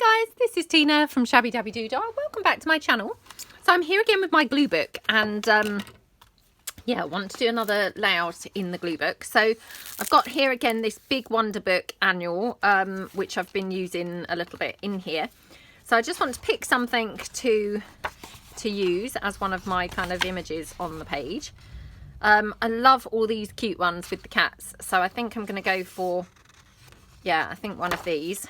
Hi guys, this is Tina from Shabbydabbydoodah. Welcome back to my channel. So I'm here again with my glue book and yeah, I want to do another layout in the glue book. So I've got here again this big Wonder Book annual, which I've been using a little bit in here. So I just want to pick something to use as one of my kind of images on the page. I love all these cute ones with the cats, so I think I'm going to go for, yeah, I think one of these.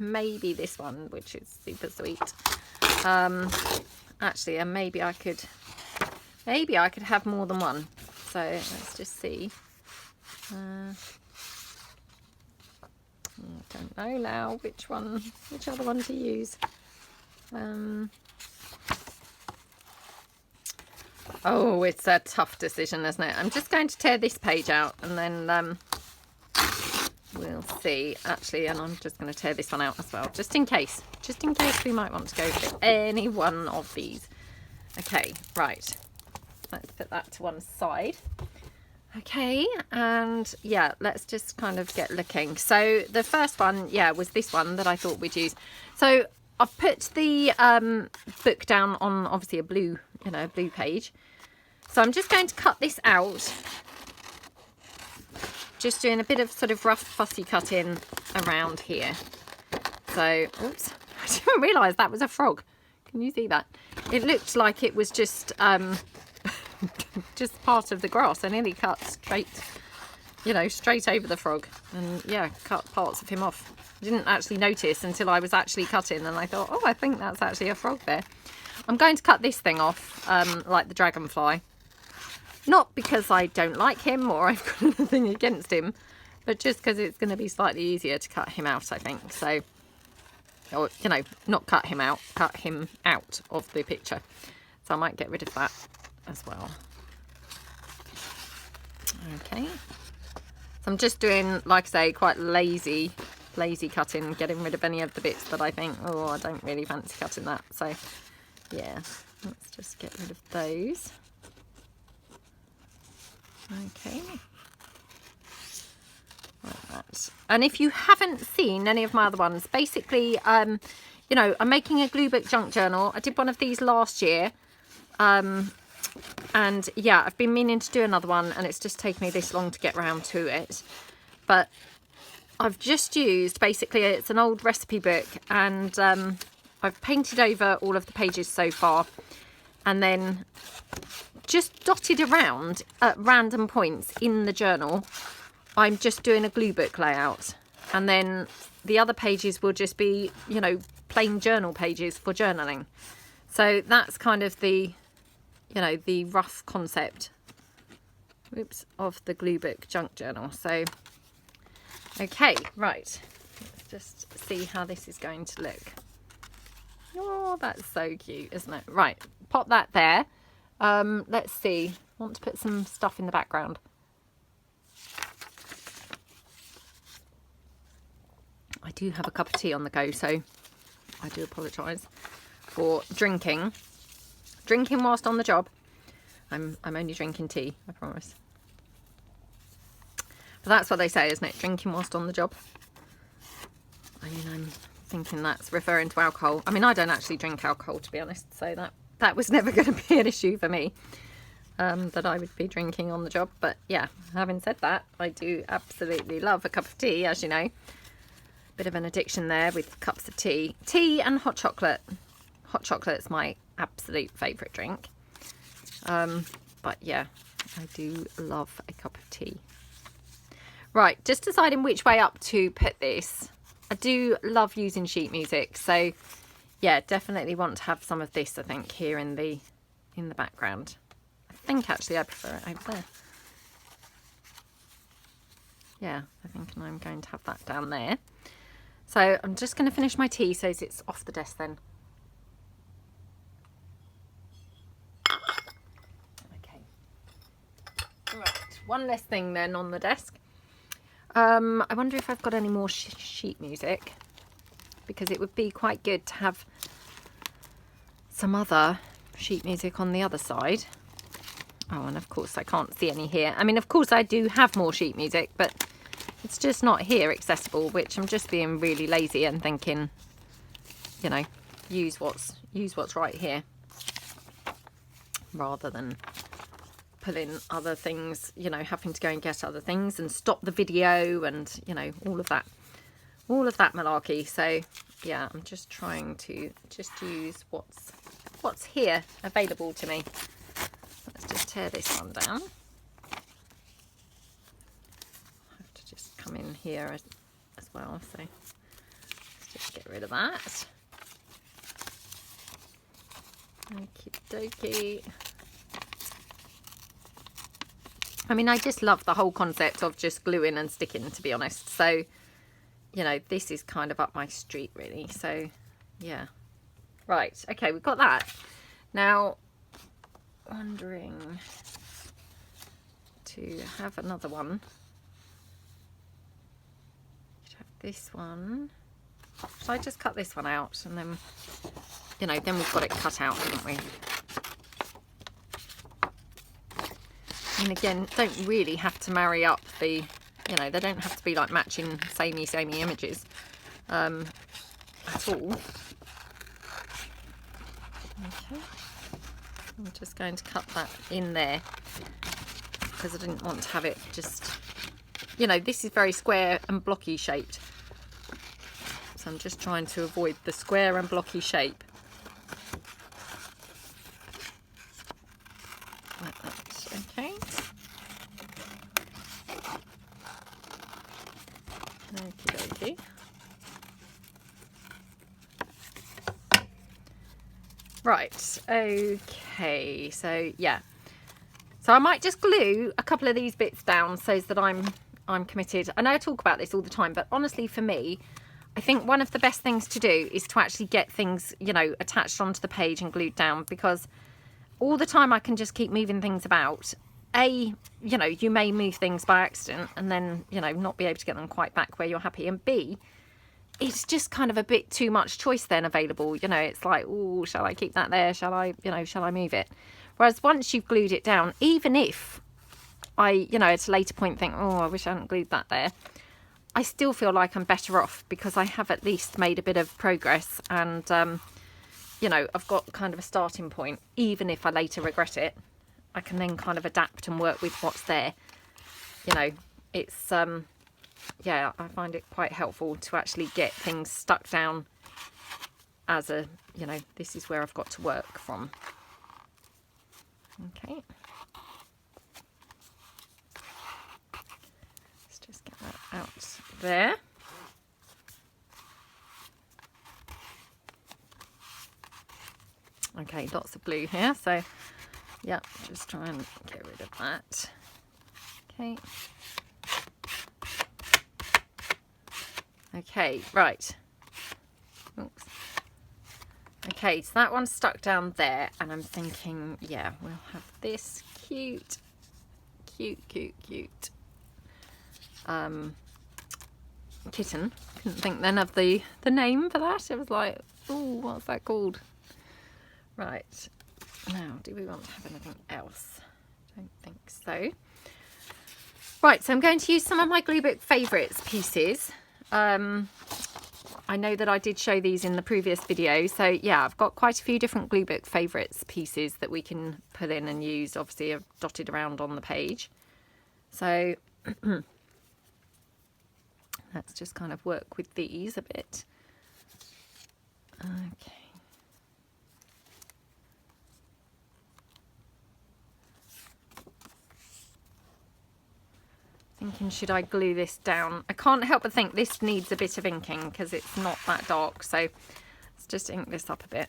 Maybe this one, which is super sweet. Actually, and maybe I could have more than one. So let's just see. I don't know now which other one to use. Oh, it's a tough decision, isn't it? I'm just going to tear this page out and then we'll see. Actually, and I'm just going to tear this one out as well, just in case we might want to go for any one of these. Okay, right. Let's put that to one side. Okay, and yeah, let's just kind of get looking. So the first one, yeah, was this one that I thought we'd use. So I've put the book down on obviously a blue, blue page. So I'm just going to cut this out. Just doing a bit of sort of rough fussy cutting around here. So, oops, I didn't realise that was a frog. Can you see that? It looked like it was just just part of the grass. I nearly cut straight, straight over the frog, and yeah, cut parts of him off. I didn't actually notice until I was actually cutting, and I thought, oh, I think that's actually a frog there. I'm going to cut this thing off, like the dragonfly. Not because I don't like him or I've got anything against him, but just because it's going to be slightly easier to cut him out, I think. So, or, not cut him out of the picture. So I might get rid of that as well. Okay. So I'm just doing, like I say, quite lazy cutting, getting rid of any of the bits that I think, oh, I don't really fancy cutting that. So, yeah, let's just get rid of those. Okay, like that. And if you haven't seen any of my other ones, basically, I'm making a glue book junk journal. I did one of these last year, and yeah, I've been meaning to do another one, and it's just taken me this long to get round to it. But I've just used, basically, it's an old recipe book, and I've painted over all of the pages so far, and then just dotted around at random points in the journal. I'm just doing a glue book layout, and then the other pages will just be, plain journal pages for journaling. So that's kind of the, the rough concept, oops, of the glue book junk journal. So, okay, right, let's just see how this is going to look. Oh, that's so cute, isn't it? Right, pop that there. Let's see, I want to put some stuff in the background. I do have a cup of tea on the go, so I do apologise for drinking whilst on the job. I'm only drinking tea, I promise. But that's what they say, isn't it? Drinking whilst on the job. I mean, I'm thinking that's referring to alcohol. I mean, I don't actually drink alcohol, to be honest, so that was never going to be an issue for me, that I would be drinking on the job. But yeah, having said that, I do absolutely love a cup of tea, as you know. Bit of an addiction there with cups of tea. Tea and hot chocolate. Hot chocolate's my absolute favourite drink. But yeah, I do love a cup of tea. Right, just deciding which way up to put this. I do love using sheet music, so yeah, definitely want to have some of this, I think, here in the background. I think actually I prefer it over there. Yeah, I think I'm going to have that down there. So I'm just going to finish my tea so it's off the desk then. Okay. Right, one less thing then on the desk. I wonder if I've got any more sheet music, because it would be quite good to have some other sheet music on the other side. Oh, and of course I can't see any here. I mean, of course I do have more sheet music, but it's just not here accessible, which I'm just being really lazy and thinking, you know, use what's right here, rather than pull in other things, you know, having to go and get other things and stop the video and, you know, all of that malarkey. So yeah, I'm just trying to just use what's here available to me. Let's just tear this one down. I have to just come in here as well, so let's just get rid of that. Okie dokie. I mean, I just love the whole concept of just gluing and sticking, to be honest. So, you know, this is kind of up my street, really. So, yeah. Right, okay, we've got that. Now, wondering to have another one. Have this one. Should I just cut this one out and then, you know, then we've got it cut out, haven't we? And again, don't really have to marry up the, you know, they don't have to be like matching samey images at all. Okay, I'm just going to cut that in there because I didn't want to have it just, you know, this is very square and blocky shaped. So I'm just trying to avoid the square and blocky shape. Like that. Okay. Okie dokie. Right, okay, so yeah. So I might just glue a couple of these bits down so that I'm committed. I know I talk about this all the time, but honestly for me, I think one of the best things to do is to actually get things, you know, attached onto the page and glued down, because all the time I can just keep moving things about. A, you know, you may move things by accident and then, you know, not be able to get them quite back where you're happy. And B, it's just kind of a bit too much choice then available. You know, it's like, oh, shall I keep that there? Shall I, you know, shall I move it? Whereas once you've glued it down, even if I, you know, at a later point think, oh, I wish I hadn't glued that there, I still feel like I'm better off because I have at least made a bit of progress and, you know, I've got kind of a starting point. Even if I later regret it, I can then kind of adapt and work with what's there. You know, it's, yeah, I find it quite helpful to actually get things stuck down as a, you know, this is where I've got to work from. Okay. Let's just get that out there. Okay, lots of blue here, so yeah, just try and get rid of that. Okay. Okay, right. Oops. Okay, so that one's stuck down there, and I'm thinking, yeah, we'll have this cute kitten. Couldn't think then of the name for that. It was like, oh, what's that called? Right. Now, do we want to have anything else? Don't think so. Right, so I'm going to use some of my glue book favourites pieces. I know that I did show these in the previous video, so yeah, I've got quite a few different glue book favourites pieces that we can put in and use. Obviously, I've dotted around on the page. So let's just kind of work with these a bit. Okay. Thinking, should I glue this down? I can't help but think this needs a bit of inking because it's not that dark. So let's just ink this up a bit.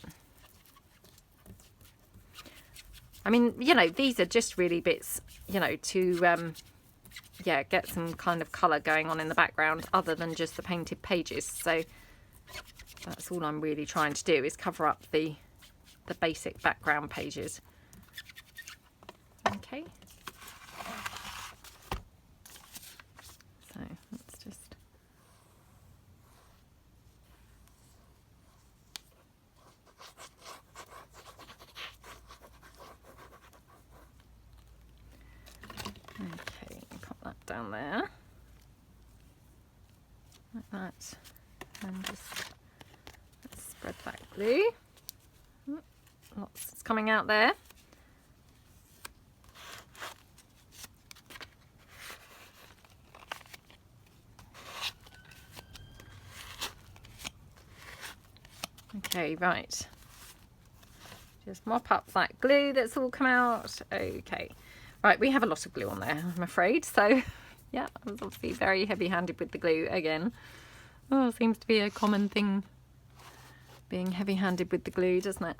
I mean, you know, these are just really bits, you know, to, yeah, get some kind of colour going on in the background other than just the painted pages. So that's all I'm really trying to do is cover up the basic background pages. Okay. So let's just okay, pop that down there like that, and just spread that glue. Lots is coming out there. Okay, right. Just mop up that glue that's all come out. Okay. Right, we have a lot of glue on there, I'm afraid. So, yeah, I was obviously very heavy-handed with the glue again. Oh, seems to be a common thing, being heavy-handed with the glue, doesn't it?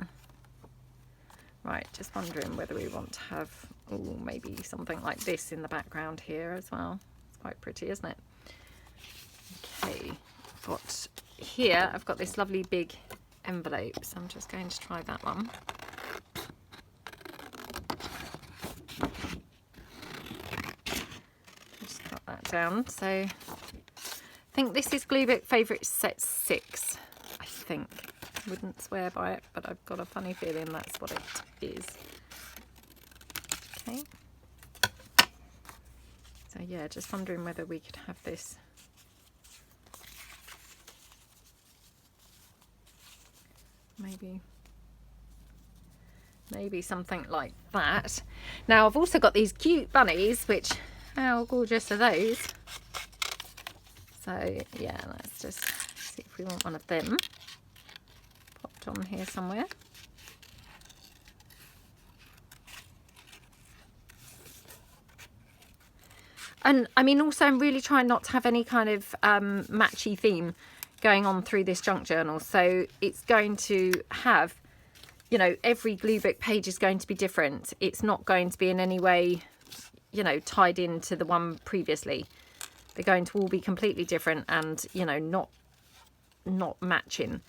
Right, just wondering whether we want to have, oh, maybe something like this in the background here as well. It's quite pretty, isn't it? Okay, got here, I've got this lovely big envelope, so I'm just going to try that one. Just got that down. So I think this is Glue Book Favourite Set 6, I think. Wouldn't swear by it, but I've got a funny feeling that's what it is. Okay. So yeah, just wondering whether we could have this. Maybe something like that. Now I've also got these cute bunnies, which, how gorgeous are those? So yeah, let's just see if we want one of them popped on here somewhere. And I mean, also I'm really trying not to have any kind of matchy theme going on through this junk journal. So it's going to have, you know, every glue book page is going to be different. It's not going to be in any way, you know, tied into the one previously. They're going to all be completely different and, you know, not matching.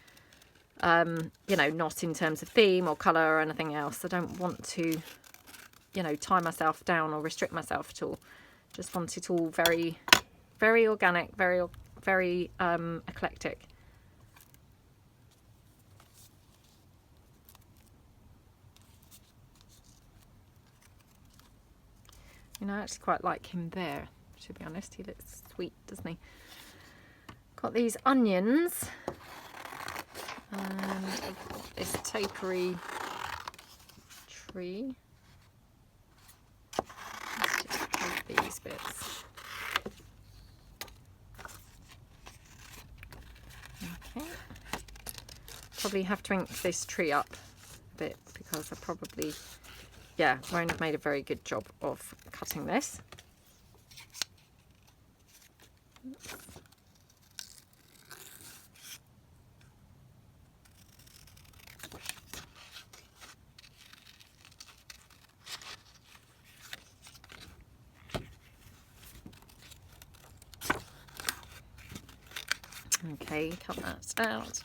You know, not in terms of theme or colour or anything else. I don't want to, you know, tie myself down or restrict myself at all. Just want it all very, very organic, very eclectic. You know, I actually quite like him there, to be honest. He looks sweet, doesn't he? Got these onions. And I've got this topiary tree. Let's just take these bits. Okay. Probably have to ink this tree up a bit because I probably, yeah, won't have made a very good job of cutting this. Okay, cut that out.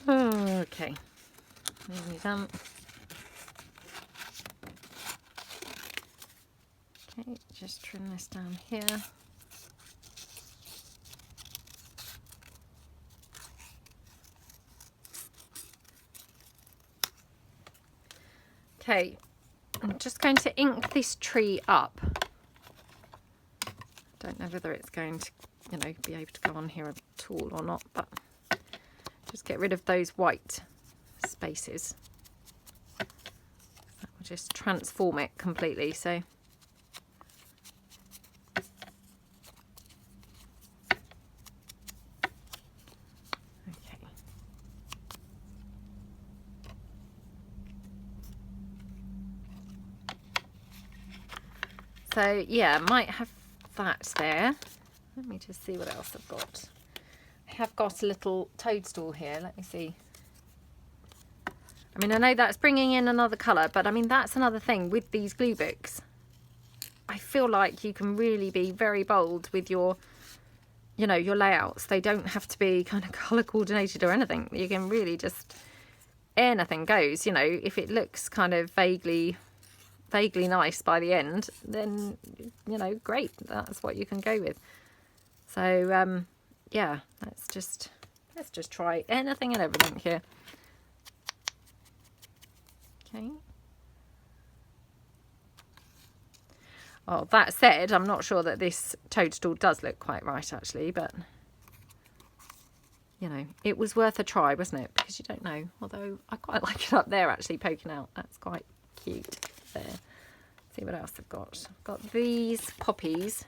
Okay, nearly done. Okay, just trim this down here. Okay, I'm just going to ink this tree up. Don't know whether it's going to, you know, be able to go on here at all or not, but just get rid of those white spaces. That will just transform it completely. So okay. So yeah, I might have that there. Let me just see what else I've got. I have got a little toadstool here. Let me see. I mean, I know that's bringing in another colour, but I mean, that's another thing with these glue books. I feel like you can really be very bold with your, you know, your layouts. They don't have to be kind of colour coordinated or anything. You can really just, anything goes, you know. If it looks kind of vaguely nice by the end, then, you know, great. That's what you can go with. So yeah, let's just try anything and everything here. Okay. Oh, that said, I'm not sure that this toadstool does look quite right actually, but you know, it was worth a try, wasn't it? Because you don't know. Although I quite like it up there actually poking out. That's quite cute there. See what else I've got. I've got these poppies.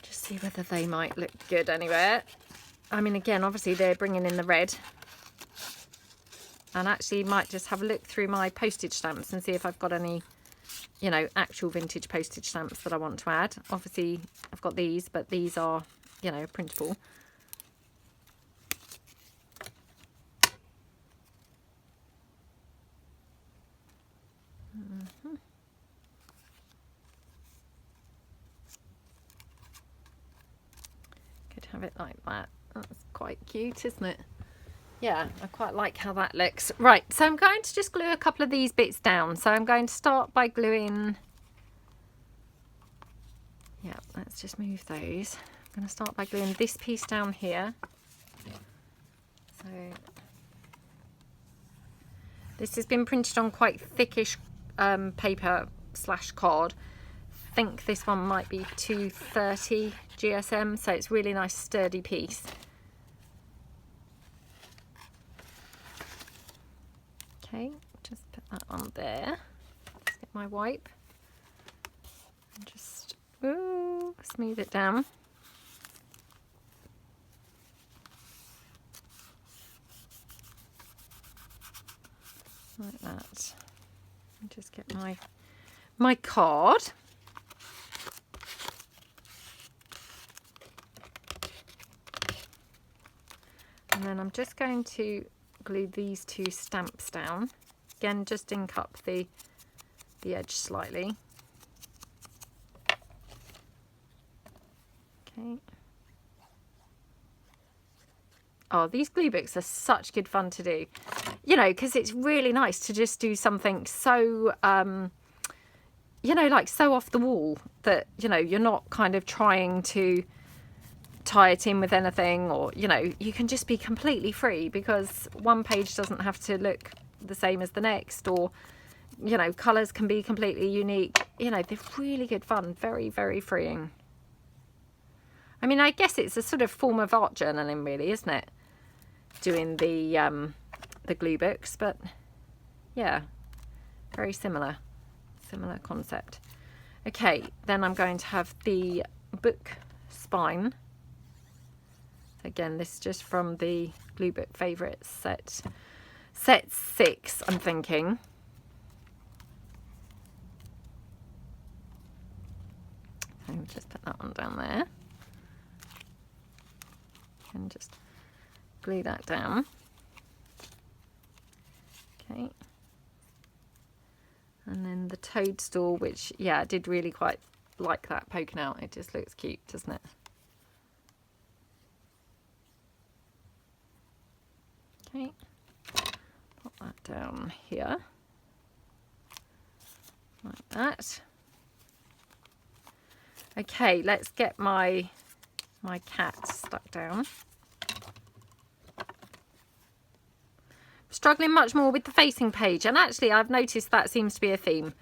Just see whether they might look good anywhere. I mean, again, obviously they're bringing in the red. And actually might just have a look through my postage stamps and see if I've got any, you know, actual vintage postage stamps that I want to add. Obviously I've got these, but these are, you know, printable. Could have it like that. That's quite cute, isn't it? Yeah, I quite like how that looks. Right, so I'm going to just glue a couple of these bits down. So I'm going to start by gluing... Yeah, let's just move those. I'm going to start by gluing this piece down here. So this has been printed on quite thickish paper / card. I think this one might be 230 GSM, so it's really nice sturdy piece. Okay, just put that on there. Let's get my wipe and just smooth it down. Like that. And just get my card. And then I'm just going to glue these two stamps down. Again, just ink up the edge slightly. Okay. Oh, these glue books are such good fun to do. You know, because it's really nice to just do something so, you know, like so off the wall that, you know, you're not kind of trying to tie it in with anything, or, you know, you can just be completely free because one page doesn't have to look the same as the next, or, you know, colours can be completely unique. You know, they're really good fun, very, very freeing. I mean, I guess it's a sort of form of art journaling really, isn't it? Doing the glue books, but yeah, very similar concept. Okay, then I'm going to have the book spine. Again, this is just from the glue book favourites set 6, I'm thinking. So just put that one down there and just glue that down. Okay, and then the toadstool, which, yeah, I did really quite like that poking out. It just looks cute, doesn't it? Okay, pop that down here like that. Okay, let's get my cat stuck down. Struggling much more with the facing page, and actually I've noticed that seems to be a theme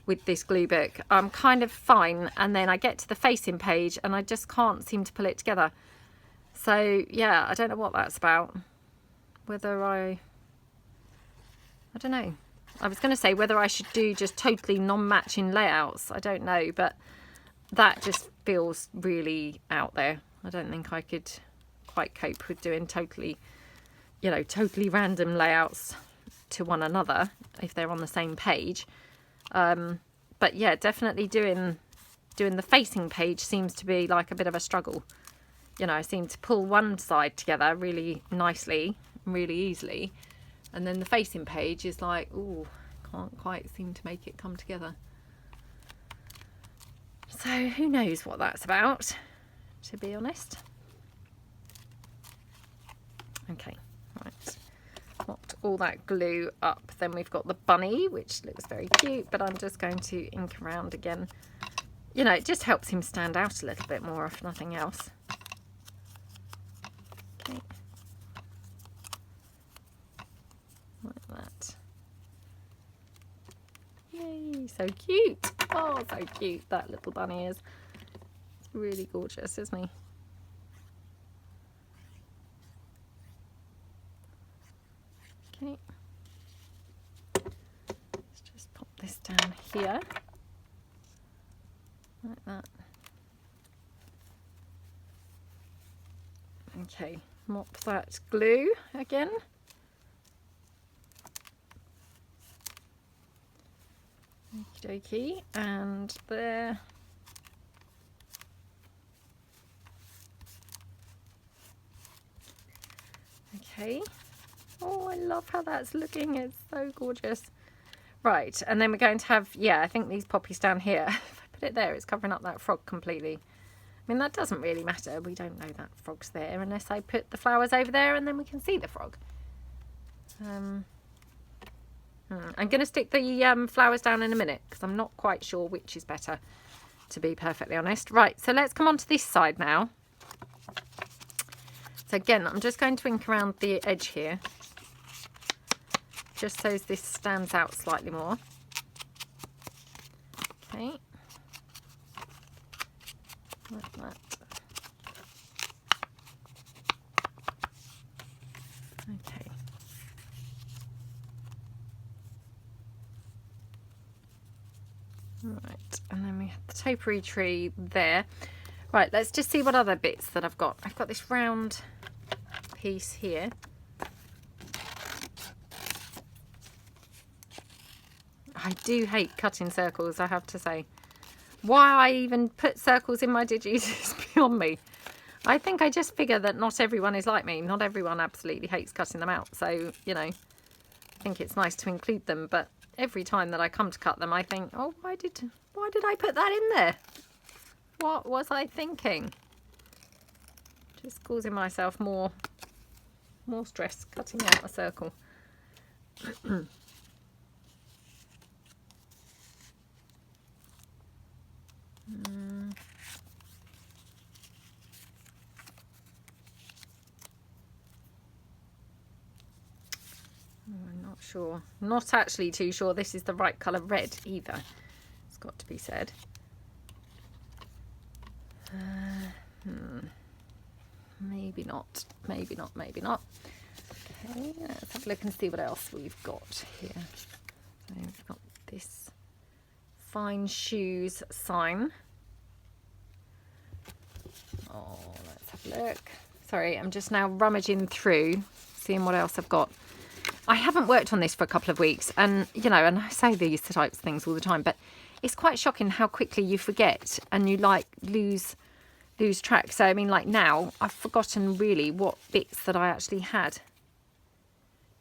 with this glue book. I'm kind of fine, and then I get to the facing page and I just can't seem to pull it together. So yeah, I don't know what that's about. Whether I don't know. I was going to say whether I should do just totally non-matching layouts. I don't know, but that just feels really out there. I don't think I could quite cope with doing totally, you know, totally random layouts to one another if they're on the same page. But yeah, definitely doing the facing page seems to be like a bit of a struggle. You know, I seem to pull one side together really nicely, really easily, and then the facing page is like, ooh, can't quite seem to make it come together. So who knows what that's about, to be honest. Okay, right, popped all that glue up. Then we've got the bunny, which looks very cute, but I'm just going to ink around again. You know, it just helps him stand out a little bit more, if nothing else. Okay, like that. Yay, so cute. Oh, so cute that little bunny is. It's really gorgeous, isn't he? Okay. Let's just pop this down here. Like that. Okay, mop that glue again. Okie dokie, and there. Okay. Oh, I love how that's looking. It's so gorgeous. Right, and then we're going to have, yeah, I think these poppies down here. If I put it there, it's covering up that frog completely. I mean, that doesn't really matter. We don't know that frog's there unless I put the flowers over there and then we can see the frog. I'm going to stick the flowers down in a minute because I'm not quite sure which is better, to be perfectly honest. Right, so let's come on to this side now. So again, I'm just going to ink around the edge here, just so this stands out slightly more. Okay. Like that. Okay. Right, and then we have the topiary tree there. Right, let's just see what other bits that I've got. I've got this round piece here. I do hate cutting circles, I have to say. Why I even put circles in my digis is beyond me. I think I just figure that not everyone is like me. Not everyone absolutely hates cutting them out. So, you know, I think it's nice to include them. But every time that I come to cut them, I think, oh, why did I put that in there? What was I thinking? Just causing myself more stress cutting out a circle. I'm not sure. Not actually too sure this is the right colour red either. It's got to be said. Maybe not. Maybe not. Maybe not. Okay, let's have a look and see what else we've got here. So we've got this fine shoes sign. Oh, let's have a look. Sorry, I'm just now rummaging through, seeing what else I've got. I haven't worked on this for a couple of weeks, and you know, and I say these types of things all the time, but it's quite shocking how quickly you forget and you like lose track. So I mean, like now I've forgotten really what bits that I actually had,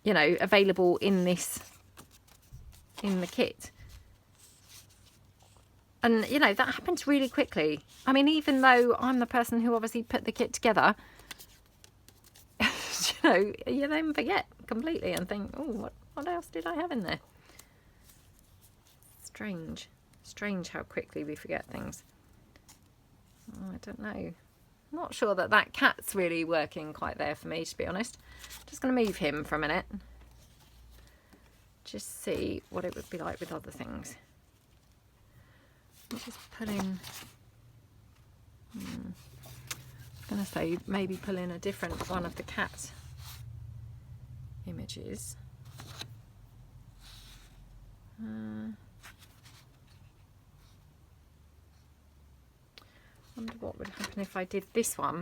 you know, available in the kit. And you know, that happens really quickly. I mean, even though I'm the person who obviously put the kit together, you know, you then forget completely and think, oh, what else did I have in there? Strange how quickly we forget things. Oh, I don't know. Not sure that cat's really working quite there for me, to be honest. Just going to move him for a minute. Just see what it would be like with other things. Just put in, I'm going to say maybe pull in a different one of the cat images. Wonder what would happen if I did this one,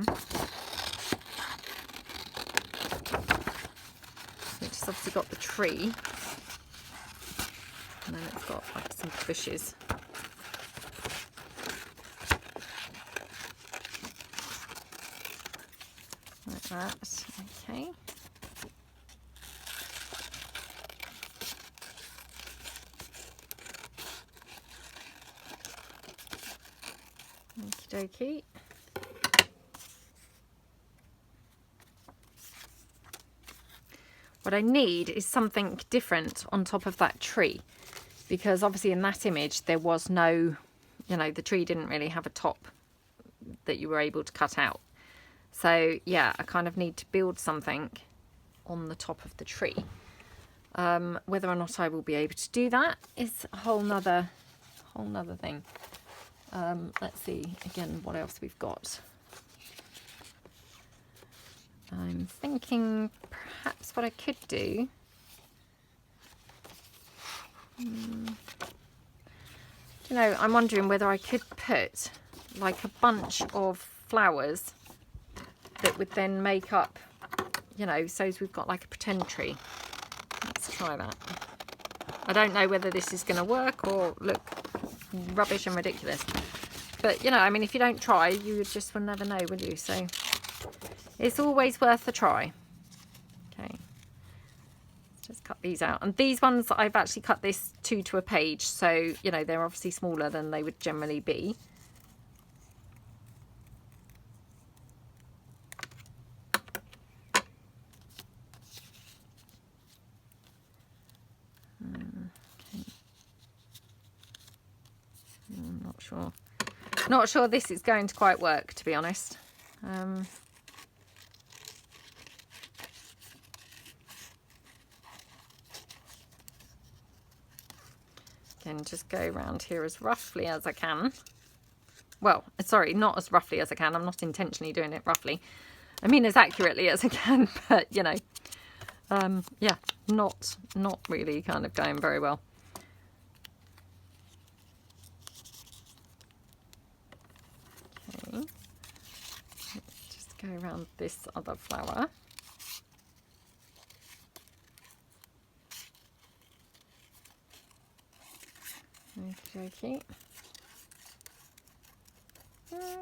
which has obviously got the tree, and then it's got like some bushes. Like that, okay. Okie dokie. What I need is something different on top of that tree, because obviously in that image there was no, you know, the tree didn't really have a top that you were able to cut out. So yeah, I kind of need to build something on the top of the tree. Whether or not I will be able to do that is a whole nother thing. Let's see again what else we've got. I'm thinking perhaps what I could do You know, I'm wondering whether I could put like a bunch of flowers that would then make up, you know, so we've got like a pretend tree. Let's try that. I don't know whether this is going to work or look rubbish and ridiculous. But, you know, I mean, if you don't try, you just will never know, will you? So it's always worth a try. Okay. Let's just cut these out. And these ones, I've actually cut this 2 to a page. So, you know, they're obviously smaller than they would generally be. Not sure this is going to quite work, to be honest. Again, just go around here as roughly as I can. Well, sorry, not as roughly as I can. I'm not intentionally doing it roughly. I mean as accurately as I can, but you know, yeah, not really kind of going very well. Okay, let's just go around this other flower. Okay.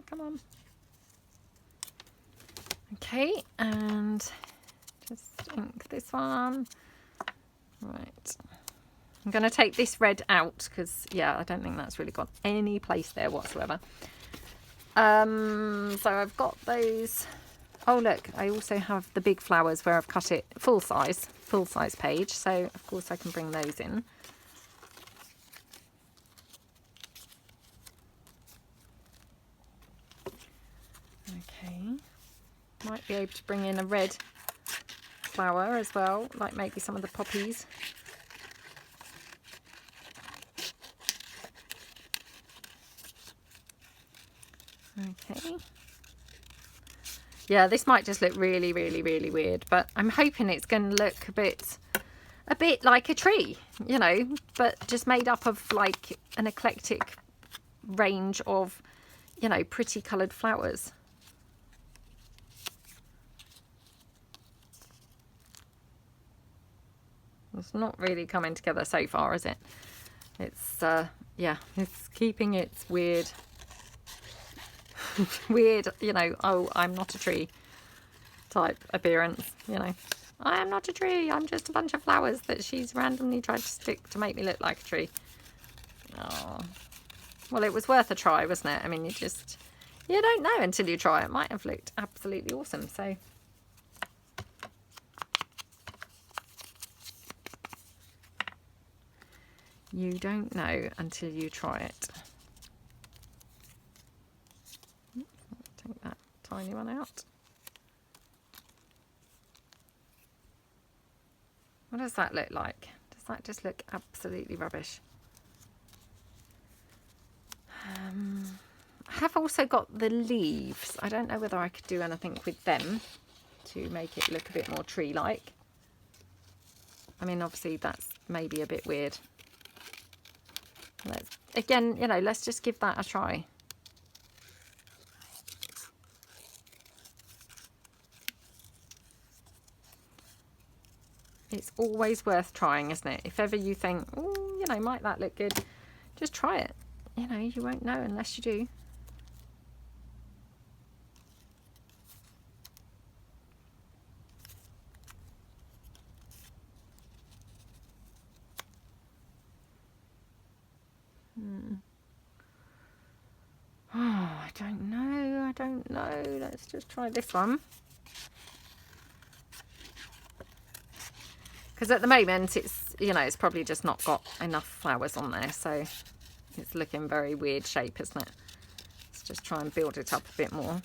Come on. Okay, and just ink this one. Right. I'm going to take this red out because, yeah, I don't think that's really got any place there whatsoever. So I've got those. Oh, look, I also have the big flowers where I've cut it full size page. So, of course, I can bring those in. Okay, might be able to bring in a red flower as well, like maybe some of the poppies. Okay. Yeah, this might just look really, really, really weird, but I'm hoping it's going to look a bit like a tree, you know, but just made up of like an eclectic range of, you know, pretty coloured flowers. It's not really coming together so far, is it? It's, yeah, it's keeping its weird, you know, oh, I'm not a tree type appearance, you know. I am not a tree, I'm just a bunch of flowers that she's randomly tried to stick to make me look like a tree. Oh, well, it was worth a try, wasn't it? I mean, you don't know until you try. It might have looked absolutely awesome, so... You don't know until you try it. Take that tiny one out. What does that look like? Does that just look absolutely rubbish? I have also got the leaves. I don't know whether I could do anything with them to make it look a bit more tree-like. I mean, obviously that's maybe a bit weird. Again, you know, let's just give that a try. It's always worth trying, isn't it? If ever you think, oh, you know, might that look good, just try it. You know, you won't know unless you do. Oh, I don't know. Let's just try this one. Because at the moment, it's, you know, it's probably just not got enough flowers on there. So it's looking very weird shape, isn't it? Let's just try and build it up a bit more.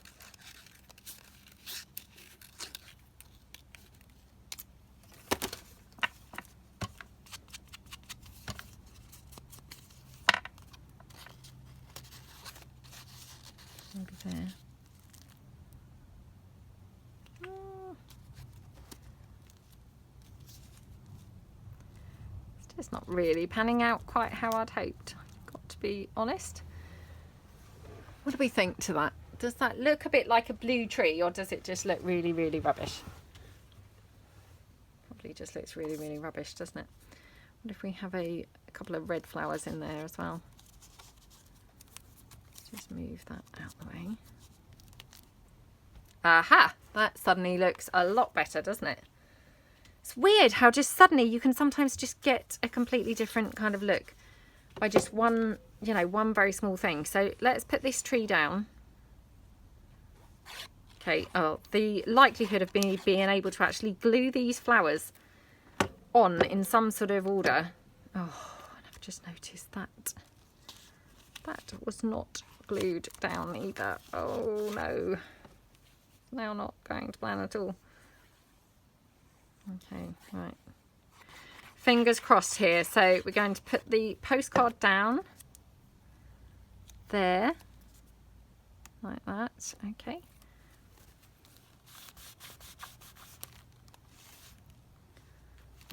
Maybe there. It's not really panning out quite how I'd hoped, got to be honest. What do we think to that? Does that look a bit like a blue tree, or does it just look really, really rubbish? Probably just looks really, really rubbish, doesn't it? What if we have a couple of red flowers in there as well? Just move that out the way. Aha! That suddenly looks a lot better, doesn't it? It's weird how just suddenly you can sometimes just get a completely different kind of look by just one, you know, one very small thing. So let's put this tree down. Okay, oh, the likelihood of me being able to actually glue these flowers on in some sort of order. Oh, and I've just noticed that that was not glued down either. Oh no, now not going to plan at all. Okay, right. Fingers crossed here. So we're going to put the postcard down there, like that. Okay.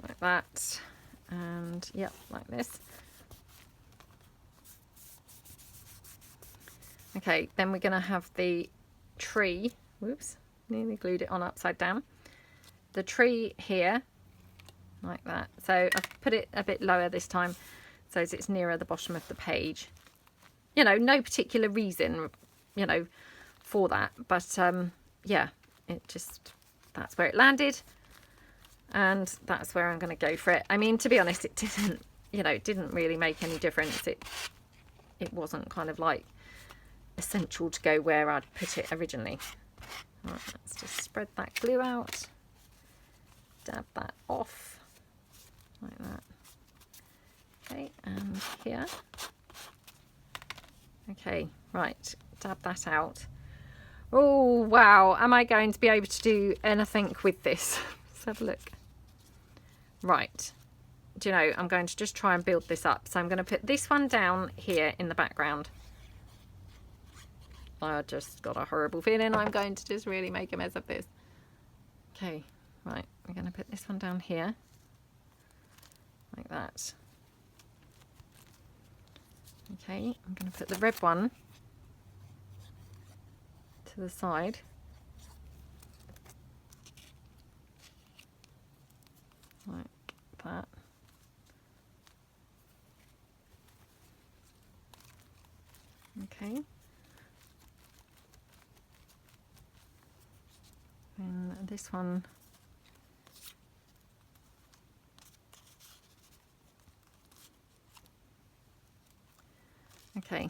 Like that, and yep, like this. Okay, then we're going to have the tree. Whoops, nearly glued it on upside down. The tree here, like that. So I've put it a bit lower this time, so as it's nearer the bottom of the page. You know, no particular reason, you know, for that, but yeah, it just, that's where it landed. And that's where I'm going to go for it. I mean, to be honest, it didn't, you know, it didn't really make any difference. It wasn't kind of like essential to go where I'd put it originally. All right, let's just spread that glue out. Dab that off like that. Okay, and here. Okay, right, dab that out. Oh, wow. Am I going to be able to do anything with this? Let's have a look. Right, do you know, I'm going to just try and build this up. So I'm going to put this one down here in the background. I just got a horrible feeling I'm going to just really make a mess of this. Okay, right, we're going to put this one down here, like that. Okay, I'm going to put the red one to the side. Like that. Okay. And this one. Okay.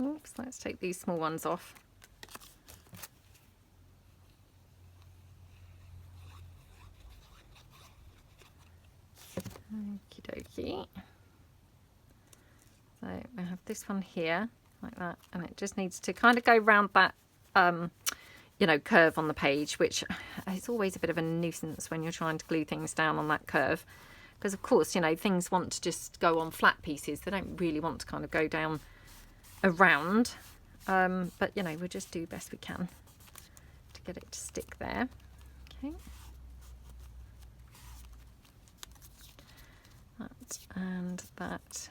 Oops, let's take these small ones off. Okie dokie. So we have this one here, like that, and it just needs to kind of go round that, you know, curve on the page, which is always a bit of a nuisance when you're trying to glue things down on that curve. Because, of course, you know, things want to just go on flat pieces. They don't really want to kind of go down around. But, you know, we'll just do the best we can to get it to stick there. Okay. That and that.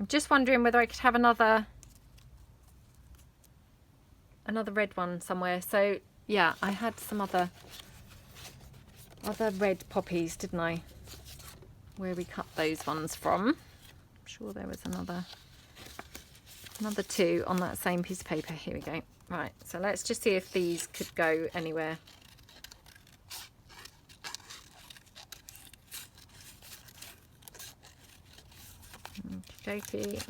I'm just wondering whether I could have another red one somewhere. So yeah, I had some other red poppies, didn't I? Where we cut those ones from. I'm sure there was another two on that same piece of paper. Here we go. Right, so let's just see if these could go anywhere. Okey-dokey.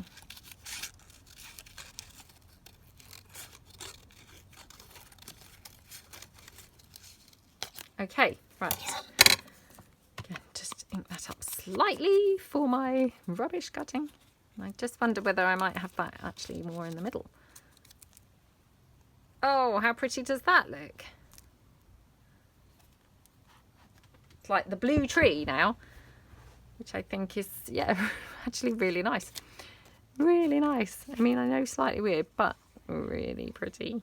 Okay, right. Again, just ink that up slightly for my rubbish cutting. I just wonder whether I might have that actually more in the middle. Oh, how pretty does that look? It's like the blue tree now, which I think is, yeah, actually really nice. Really nice. I mean, I know slightly weird, but really pretty.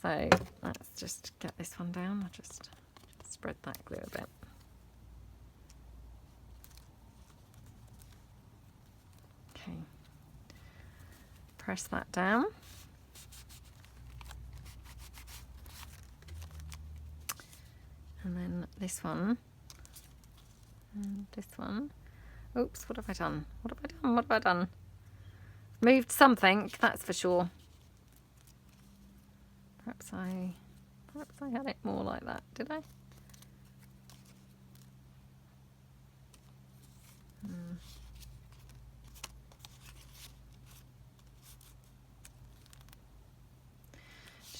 So let's just get this one down. I'll just spread that glue a bit. Okay, press that down. And then this one, and this one. Oops, what have I done? What have I done? What have I done? Moved something, that's for sure. Perhaps I had it more like that, did I? Do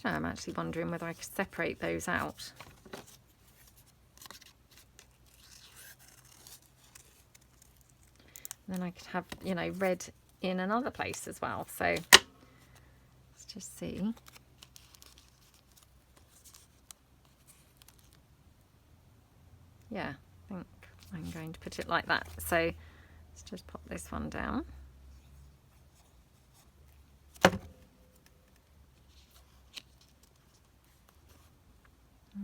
you know, I'm actually wondering whether I could separate those out. Then I could have, you know, red in another place as well. So let's just see. Yeah, I think I'm going to put it like that. So let's just pop this one down.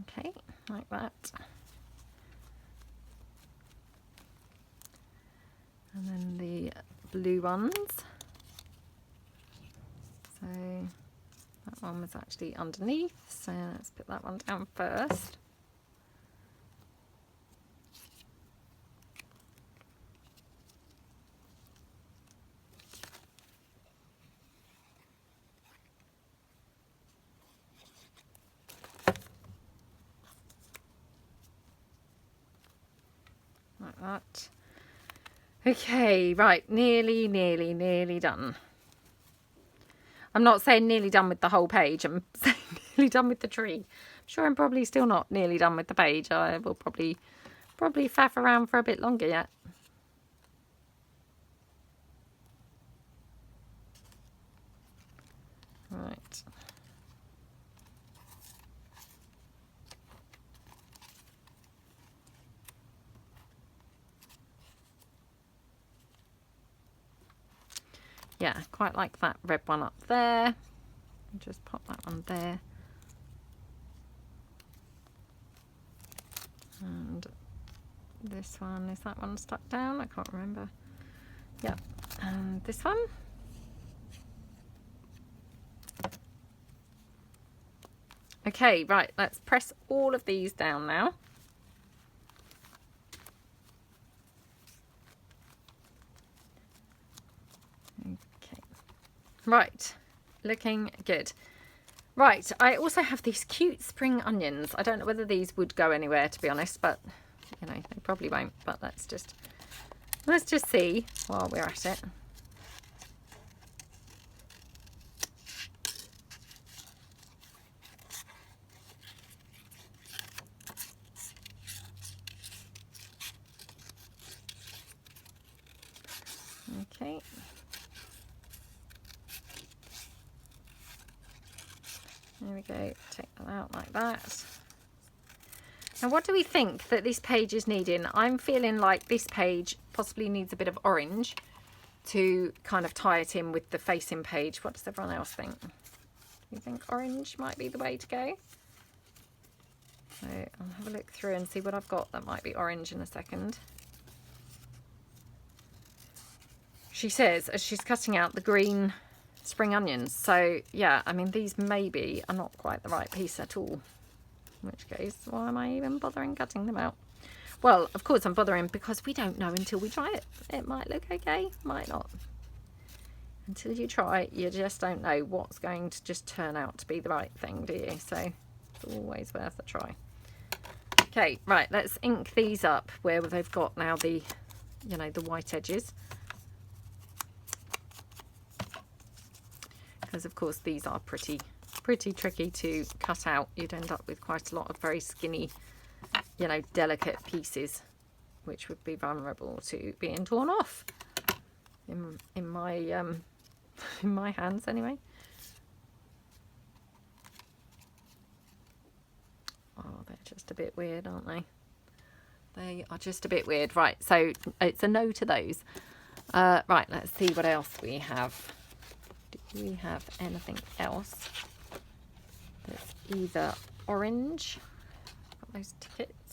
Okay, like that. And then the blue ones. So that one was actually underneath, so let's put that one down first. Like that. Okay, right, nearly done. I'm not saying nearly done with the whole page, I'm saying nearly done with the tree. I'm sure I'm probably still not nearly done with the page. I will probably faff around for a bit longer yet. Right. Yeah, quite like that red one up there. Just pop that one there. And this one, is that one stuck down? I can't remember. Yep. And this one. Okay, right, let's press all of these down now. Okay. Right, looking good. Right, I also have these cute spring onions. I don't know whether these would go anywhere, to be honest, but you know, they probably won't. But let's just see while we're at it. Okay. There we go, take that out like that. Now what do we think that this page is needing? I'm feeling like this page possibly needs a bit of orange to kind of tie it in with the facing page. What does everyone else think? Do you think orange might be the way to go? So I'll have a look through and see what I've got that might be orange in a second. She says as she's cutting out the green spring onions. So yeah, I mean, these maybe are not quite the right piece at all. In which case, why am I even bothering cutting them out? Well, of course I'm bothering because we don't know until we try it. It might look okay, might not. Until you try it, you just don't know what's going to just turn out to be the right thing, do you? So it's always worth a try. Okay, right, let's ink these up where they've got now the, you know, the white edges. Because of course these are pretty tricky to cut out. You'd end up with quite a lot of very skinny, you know, delicate pieces, which would be vulnerable to being torn off. In my hands anyway. Oh, they're just a bit weird, aren't they? They are just a bit weird. Right, so it's a no to those. Right, let's see what else we have. Do we have anything else that's either orange? Got those tickets.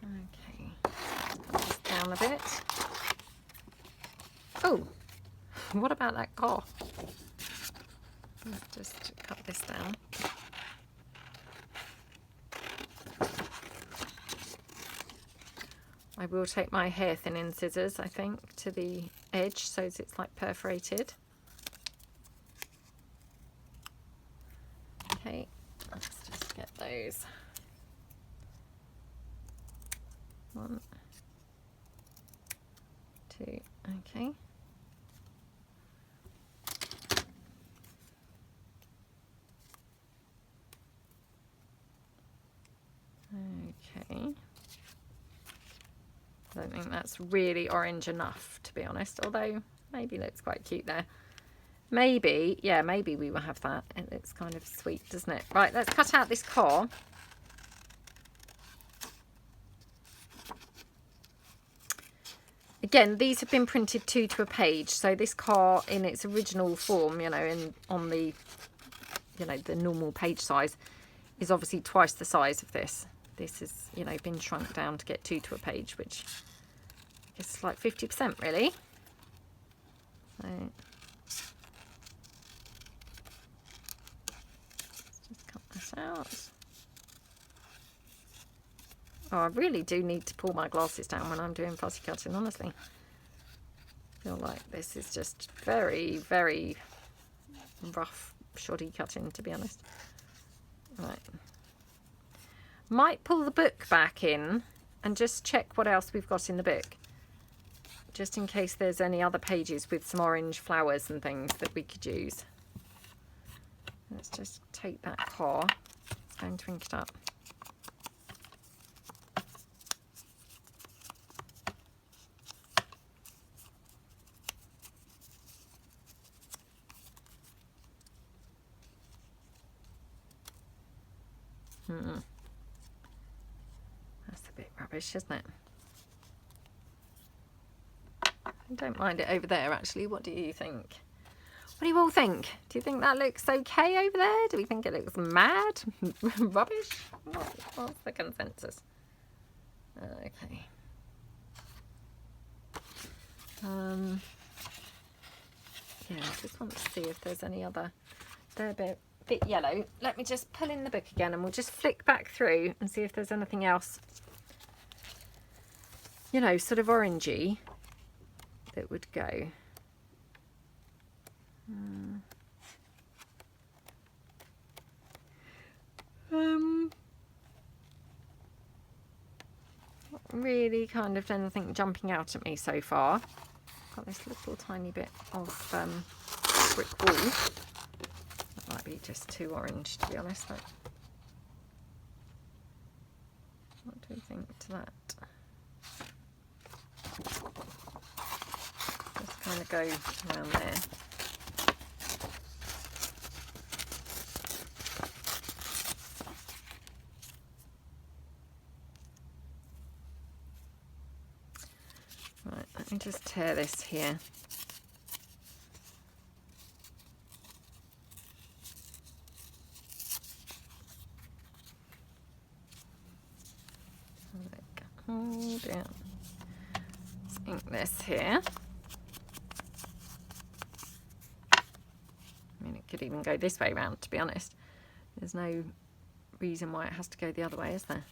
Okay, cut this down a bit. Oh, what about that car? Let's just cut this down. I will take my hair thinning scissors, I think, to the edge so it's like perforated. Okay, let's just get those. 1, 2, okay. Okay. I don't think that's really orange enough, to be honest, although maybe looks quite cute there. Maybe, yeah, maybe we will have that. It looks kind of sweet, doesn't it? Right, let's cut out this car. Again, these have been printed 2 to a page, so this car in its original form, you know, on the, you know, the normal page size is obviously twice the size of this. This has, you know, been shrunk down to get 2 to a page, which is like 50% really. So let's just cut this out. Oh, I really do need to pull my glasses down when I'm doing fussy cutting, honestly. I feel like this is just very, very rough, shoddy cutting, to be honest. Right. Might pull the book back in and just check what else we've got in the book, just in case there's any other pages with some orange flowers and things that we could use. Let's just take that car. It's going to ink it up. That's a bit rubbish, isn't it? I don't mind it over there, actually. What do you think? What do you all think? Do you think that looks okay over there? Do we think it looks mad? Rubbish? What's the consensus? Okay. Yeah, I just want to see if there's any other. They're a bit yellow. Let me just pull in the book again and we'll just flick back through and see if there's anything else, you know, sort of orangey that would go. Not really kind of anything jumping out at me so far. Got this little tiny bit of brick wall. That might be just too orange, to be honest. But what do we think to that? Just kind of go around there. Right, let me just tear this here. Oh dear. Let's ink this here. I mean, it could even go this way round, to be honest. There's no reason why it has to go the other way, is there?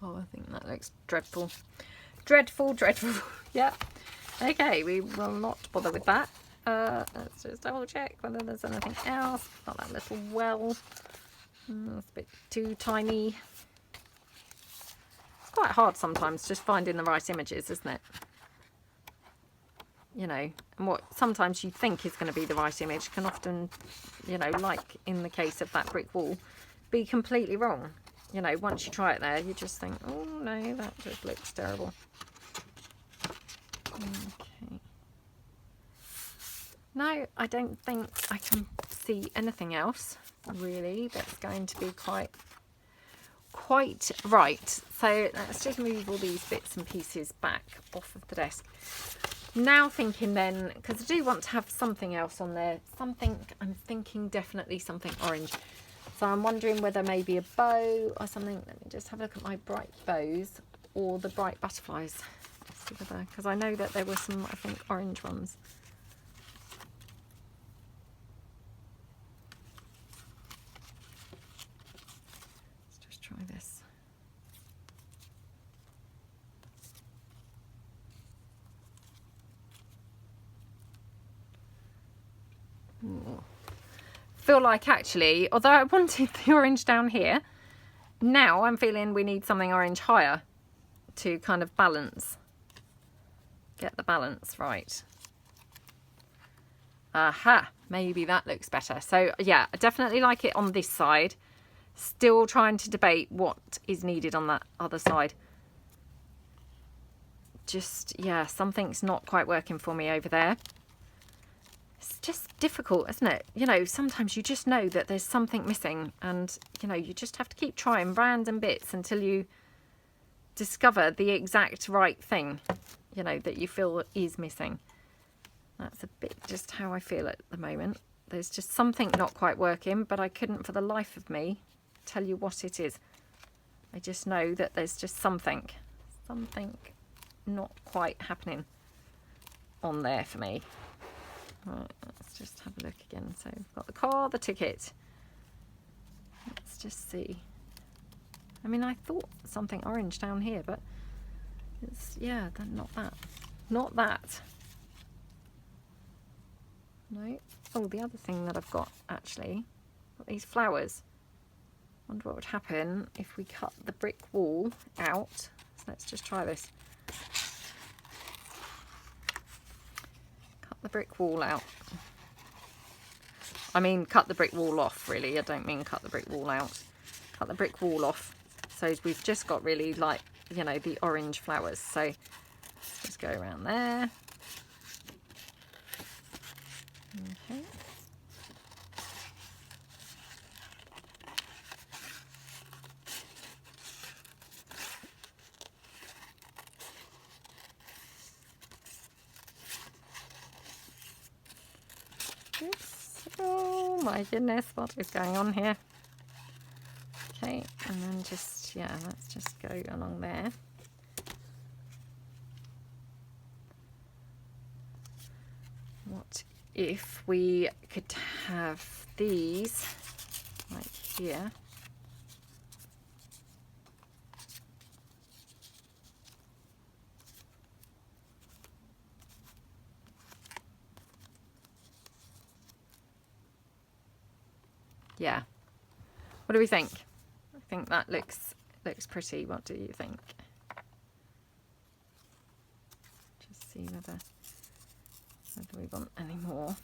Oh, I think that looks dreadful. Dreadful, dreadful. Yeah. Okay, we will not bother with that. Let's just double check whether there's anything else. Not that little well. It's a bit too tiny. It's quite hard sometimes just finding the right images, isn't it? You know, and what sometimes you think is going to be the right image can often, you know, like in the case of that brick wall, be completely wrong. You know, once you try it there, you just think, oh no, that just looks terrible. Okay. No, I don't think I can see anything else really that's going to be quite right. So let's just move all these bits and pieces back off of the desk. Now thinking then, because I do want to have something else on there, something, I'm thinking definitely something orange. So I'm wondering whether maybe a bow or something. Let me just have a look at my bright bows or the bright butterflies. Because I know that there were some, I think, orange ones. Let's just try this. Ooh. Feel like actually, although I wanted the orange down here, now I'm feeling we need something orange higher to kind of balance, get the balance right. Aha, maybe that looks better. So yeah, I definitely like it on this side. Still trying to debate what is needed on that other side. Just, yeah, something's not quite working for me over there. It's just difficult, isn't it? You know, sometimes you just know that there's something missing, and you know, you just have to keep trying random bits until you discover the exact right thing, you know, that you feel is missing. That's a bit just how I feel at the moment. There's just something not quite working, but I couldn't for the life of me tell you what it is. I just know that there's just something not quite happening on there for me. Right, let's just have a look again. So we've got the car, the ticket. Let's just see. I mean, I thought something orange down here, but it's, yeah, not that. Not that. No. Oh, the other thing that I've got, actually, got these flowers. Wonder what would happen if we cut the brick wall out. So let's just try this. Cut the brick wall out. I mean, cut the brick wall off, really. I don't mean cut the brick wall out. Cut the brick wall off. So we've just got really, like, you know, the orange flowers. So let's just go around there. Okay. Oh my goodness, what is going on here? Okay, and then just, yeah, let's just go along there. What if we could have these like here? Yeah. What do we think? I think that looks pretty. What do you think? Just see whether we want any more.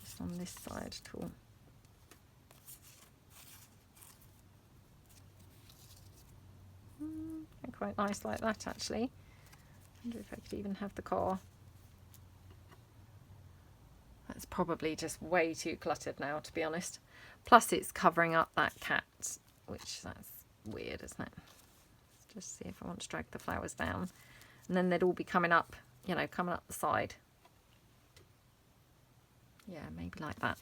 Just on this side at all. They're quite nice like that, actually. I wonder if I could even have the car. That's probably just way too cluttered now, to be honest. Plus it's covering up that cat, which that's weird, isn't it? Let's just see if I want to drag the flowers down. And then they'd all be coming up, you know, coming up the side. Yeah, maybe like that.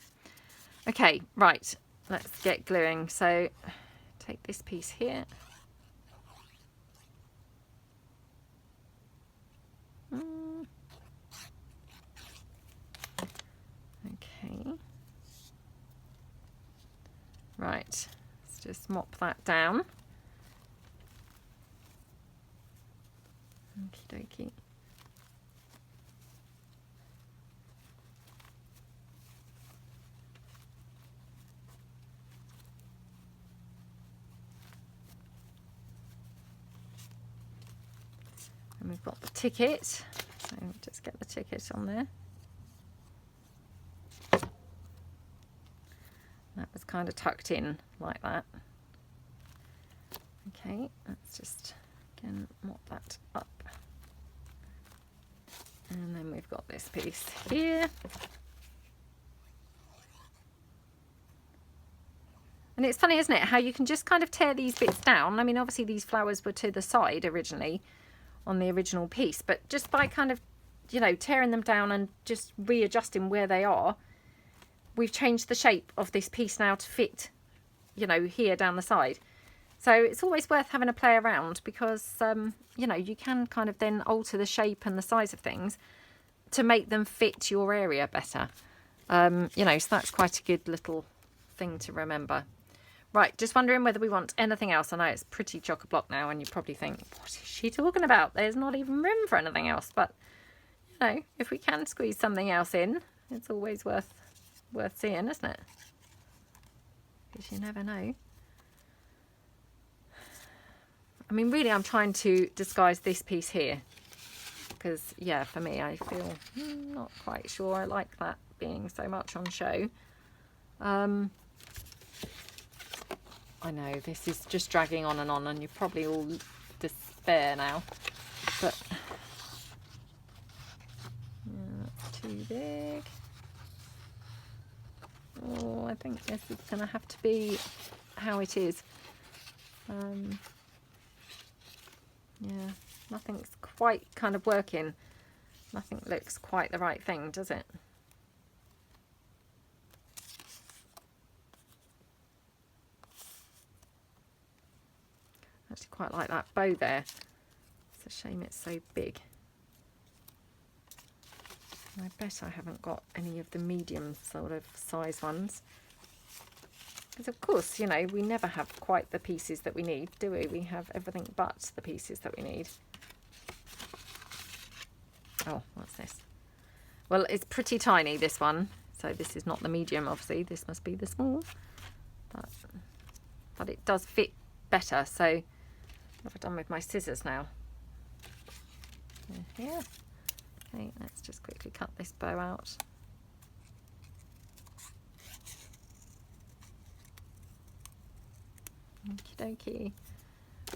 Okay, right, let's get gluing. So take this piece here. Okay. Right, let's just mop that down. Okie dokie. And we've got the ticket, so just get the ticket on there. That was kind of tucked in like that. Okay, let's just again mop that up. And then we've got this piece here. And it's funny, isn't it, how you can just kind of tear these bits down. I mean, obviously these flowers were to the side originally, on the original piece. But just by kind of, you know, tearing them down and just readjusting where they are, we've changed the shape of this piece now to fit, you know, here down the side. So it's always worth having a play around, because, you know, you can kind of then alter the shape and the size of things to make them fit your area better. You know, so that's quite a good little thing to remember. Right, just wondering whether we want anything else. I know it's pretty chock-a-block now, and you probably think, what is she talking about? There's not even room for anything else. But, you know, if we can squeeze something else in, it's always worth seeing, isn't it? Because you never know. I mean, really, I'm trying to disguise this piece here. Because, yeah, for me, I feel not quite sure I like that being so much on show. I know this is just dragging on, and you're probably all despair now, but yeah, that's too big. Oh, I think this is going to have to be how it is. Yeah, nothing's quite kind of working. Nothing looks quite the right thing, does it? I actually quite like that bow there. It's a shame it's so big. I bet I haven't got any of the medium sort of size ones. Because of course, you know, we never have quite the pieces that we need, do we? We have everything but the pieces that we need. Oh, what's this? Well, it's pretty tiny, this one. So this is not the medium, obviously. This must be the small. But it does fit better. So what have I done with my scissors now? Here. Okay, let's just quickly cut this bow out. Okie dokie.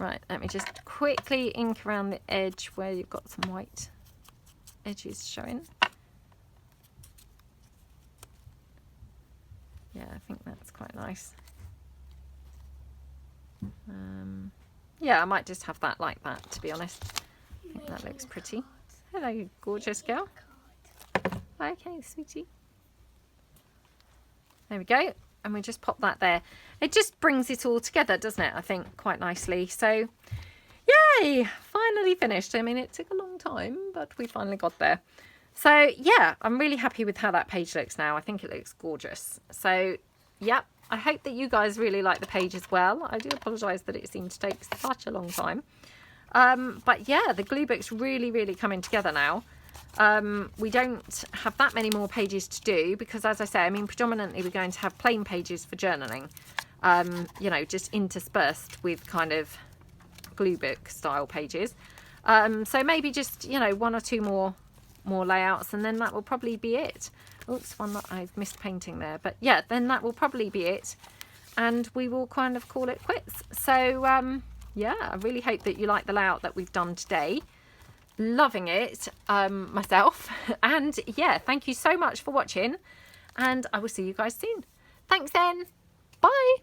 Right, let me just quickly ink around the edge where you've got some white edges showing. Yeah, I think that's quite nice. Yeah, I might just have that like that, to be honest. I think that looks pretty. Hello, gorgeous girl. Okay, sweetie. There we go. And we just pop that there. It just brings it all together, doesn't it? I think quite nicely. So, yay! Finally finished. I mean, it took a long time, but we finally got there. So, yeah, I'm really happy with how that page looks now. I think it looks gorgeous. So, yeah, I hope that you guys really like the page as well. I do apologise that it seemed to take such a long time. But yeah, the glue book's really, really coming together now. We don't have that many more pages to do because, as I say, I mean, predominantly we're going to have plain pages for journaling, you know, just interspersed with kind of glue book style pages. So maybe just, you know, one or two more layouts, and then that will probably be it. Oops, one that I've missed painting there. But yeah, then that will probably be it. And we will kind of call it quits. So, yeah, I really hope that you like the layout that we've done today. Loving it myself. And yeah, thank you so much for watching. And I will see you guys soon. Thanks then. Bye.